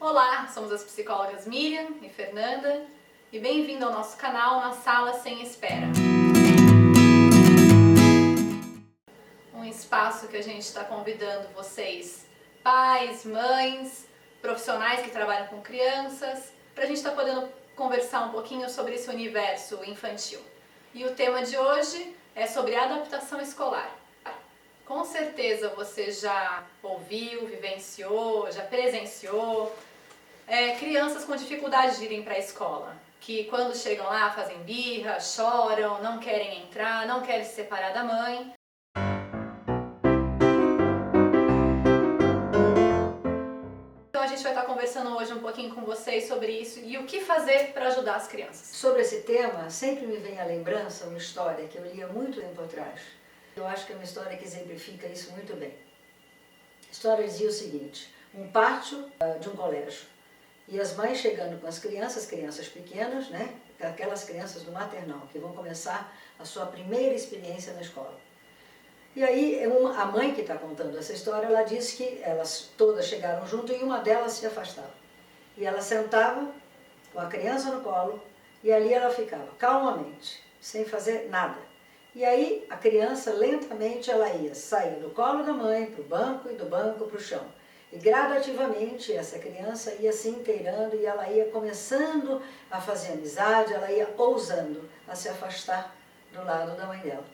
Olá, somos as psicólogas Miriam e Fernanda e bem-vindo ao nosso canal Na Sala Sem Espera. Um espaço que a gente está convidando vocês, pais, mães, profissionais que trabalham com crianças, para a gente estar podendo conversar um pouquinho sobre esse universo infantil. E o tema de hoje é sobre adaptação escolar. Com certeza você já ouviu, vivenciou, já presenciou crianças com dificuldade de irem para a escola, que quando chegam lá fazem birra, choram, não querem entrar, não querem se separar da mãe. Então a gente vai estar conversando hoje um pouquinho com vocês sobre isso e o que fazer para ajudar as crianças. Sobre esse tema, sempre me vem à lembrança uma história que eu li há muito tempo atrás. Eu acho que é uma história que exemplifica isso muito bem. A história dizia o seguinte: um pátio de um colégio. E as mães chegando com as crianças pequenas, né? Aquelas crianças do maternal, que vão começar a sua primeira experiência na escola. E aí, a mãe que está contando essa história, ela disse que elas todas chegaram junto e uma delas se afastava. E ela sentava com a criança no colo e ali ela ficava, calmamente, sem fazer nada. E aí, a criança, lentamente, ela ia sair do colo da mãe para o banco e do banco para o chão. E gradativamente essa criança ia se inteirando e ela ia começando a fazer amizade, ela ia ousando a se afastar do lado da mãe dela.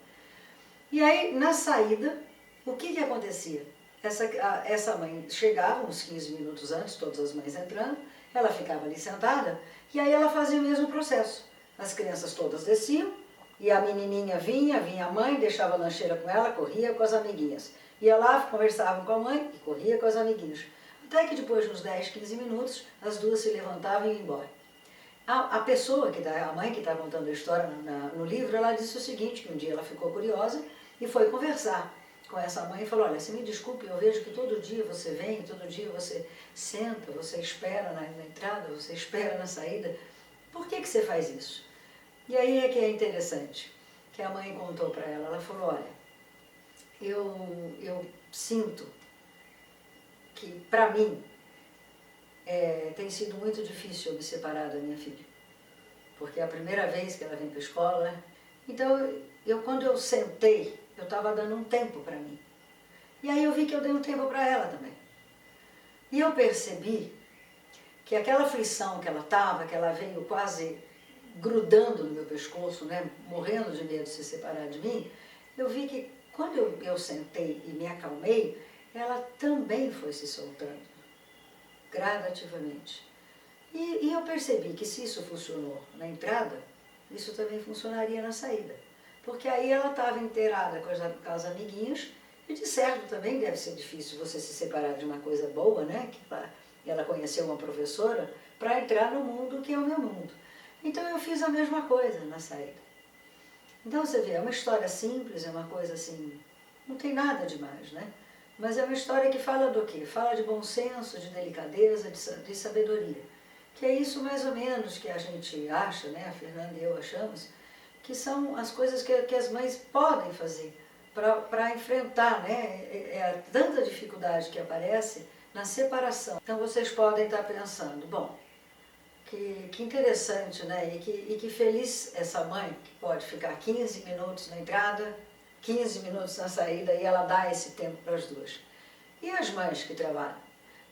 E aí, na saída, o que acontecia? Essa mãe chegava uns 15 minutos antes, todas as mães entrando, ela ficava ali sentada e aí ela fazia o mesmo processo. As crianças todas desciam e a menininha vinha a mãe, deixava a lancheira com ela, corria com as amiguinhas. Ia lá, conversava com a mãe e corria com as amiguinhas. Até que depois de uns 10, 15 minutos, as duas se levantavam e iam embora. A mãe que está contando a história no livro, ela disse o seguinte, que um dia ela ficou curiosa e foi conversar com essa mãe e falou: olha, se me desculpe, eu vejo que todo dia você vem, todo dia você senta, você espera na entrada, você espera na saída. Por que você faz isso? E aí é que é interessante, que a mãe contou para ela, ela falou: olha, eu sinto que, para mim, tem sido muito difícil eu me separar da minha filha. Porque é a primeira vez que ela vem para a escola, né? Então, quando eu sentei, eu estava dando um tempo para mim. E aí eu vi que eu dei um tempo para ela também. E eu percebi que aquela aflição que ela estava, que ela veio quase grudando no meu pescoço, né? Morrendo de medo de se separar de mim, eu vi que quando eu sentei e me acalmei, ela também foi se soltando, gradativamente. E eu percebi que se isso funcionou na entrada, isso também funcionaria na saída. Porque aí ela estava inteirada com as amiguinhas, e de certo também deve ser difícil você se separar de uma coisa boa, né? Que ela conheceu uma professora, para entrar no mundo que é o meu mundo. Então eu fiz a mesma coisa na saída. Então você vê, é uma história simples, é uma coisa assim, não tem nada demais, né? Mas é uma história que fala do quê? Fala de bom senso, de delicadeza, de sabedoria. Que é isso mais ou menos que a gente acha, né? A Fernanda e eu achamos, que são as coisas que as mães podem fazer para enfrentar, né? Tanta dificuldade que aparece na separação. Então vocês podem estar pensando, bom, que interessante, né? E que feliz essa mãe que pode ficar 15 minutos na entrada, 15 minutos na saída e ela dá esse tempo para as duas. E as mães que trabalham?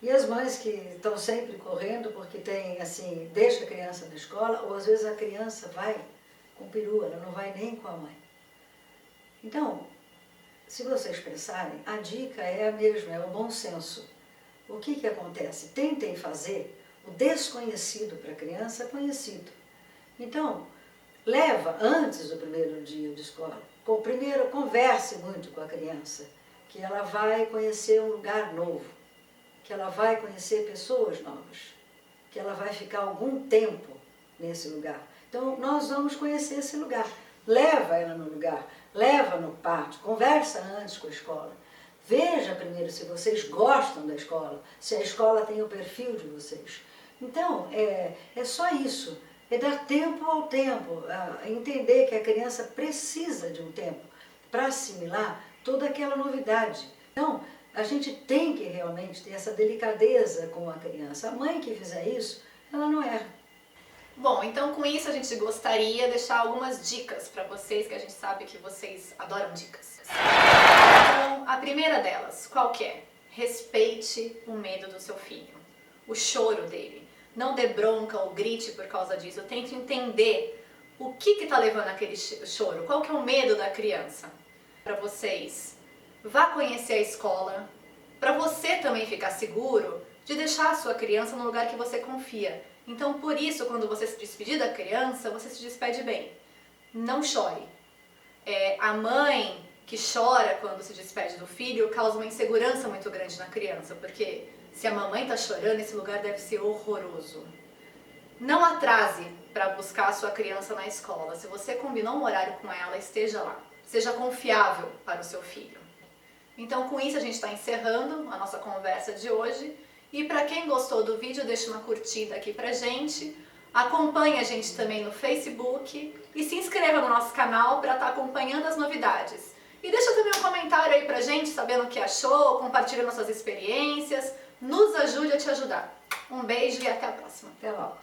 E as mães que estão sempre correndo porque tem, assim, deixa a criança na escola ou às vezes a criança vai com perua, ela não vai nem com a mãe. Então, se vocês pensarem, a dica é a mesma, é o bom senso. O que acontece? Tentem fazer o desconhecido para a criança conhecido. Então, leva antes do primeiro dia de escola. Primeiro, converse muito com a criança, que ela vai conhecer um lugar novo, que ela vai conhecer pessoas novas, que ela vai ficar algum tempo nesse lugar. Então, nós vamos conhecer esse lugar. Leva ela no lugar, leva no pátio, conversa antes com a escola. Veja primeiro se vocês gostam da escola, se a escola tem o perfil de vocês. Então, é só isso, é dar tempo ao tempo, entender que a criança precisa de um tempo para assimilar toda aquela novidade. Então, A gente tem que realmente ter essa delicadeza com a criança. A mãe que fizer isso, ela não erra. Bom, então com isso a gente gostaria de deixar algumas dicas para vocês, que a gente sabe que vocês adoram dicas. Então, a primeira delas, qual que é? Respeite o medo do seu filho, o choro dele. Não dê bronca ou grite por causa disso. Tente entender o que está levando aquele choro, qual que é o medo da criança. Para vocês, vá conhecer a escola, para você também ficar seguro de deixar a sua criança no lugar que você confia. Então, por isso, quando você se despedir da criança, você se despede bem. Não chore. A mãe que chora quando se despede do filho causa uma insegurança muito grande na criança, porque se a mamãe está chorando, esse lugar deve ser horroroso. Não atrase para buscar a sua criança na escola. Se você combinou um horário com ela, esteja lá. Seja confiável para o seu filho. Então, com isso, a gente está encerrando a nossa conversa de hoje. E para quem gostou do vídeo, deixa uma curtida aqui pra gente. Acompanhe a gente também no Facebook e se inscreva no nosso canal para estar acompanhando as novidades. E deixa também um comentário aí pra gente, sabendo o que achou, compartilha nossas experiências, nos ajude a te ajudar. Um beijo e até a próxima. Até logo.